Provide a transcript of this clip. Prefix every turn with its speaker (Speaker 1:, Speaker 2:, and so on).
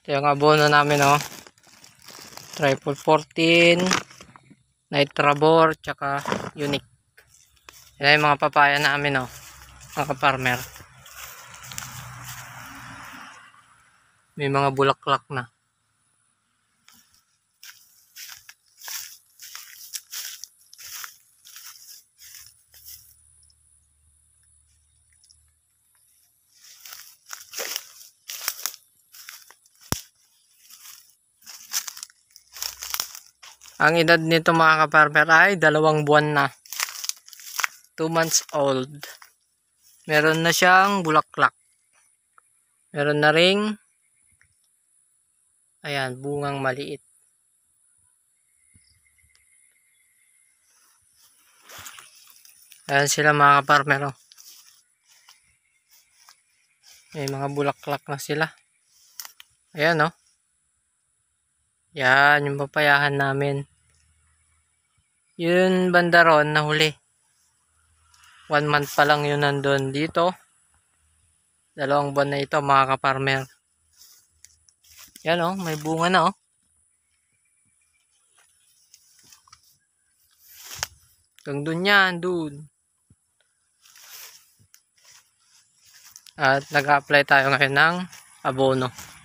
Speaker 1: Ito yung abono namin, oh. Triple 14, Nitrabor, tsaka Unique. Yan yung mga papaya namin, oh. Mga farmer. May mga bulaklak na. Ang edad nito mga ka-farmer ay 2 buwan na. 2 months old. Meron na siyang bulaklak. Meron na ring ayan, bungang maliit. Ayan sila mga ka-farmer, oh. May mga bulaklak na sila. Ayan, oh. Yan yung papayahan namin. Yun banda ron na huli. 1 month pa lang yun nandun. Dito 2 buwan na ito mga ka-farmer. Yan, oh, may bunga na, oh. Hanggang dun yan, dun. At nag-apply tayo ngayon ng abono.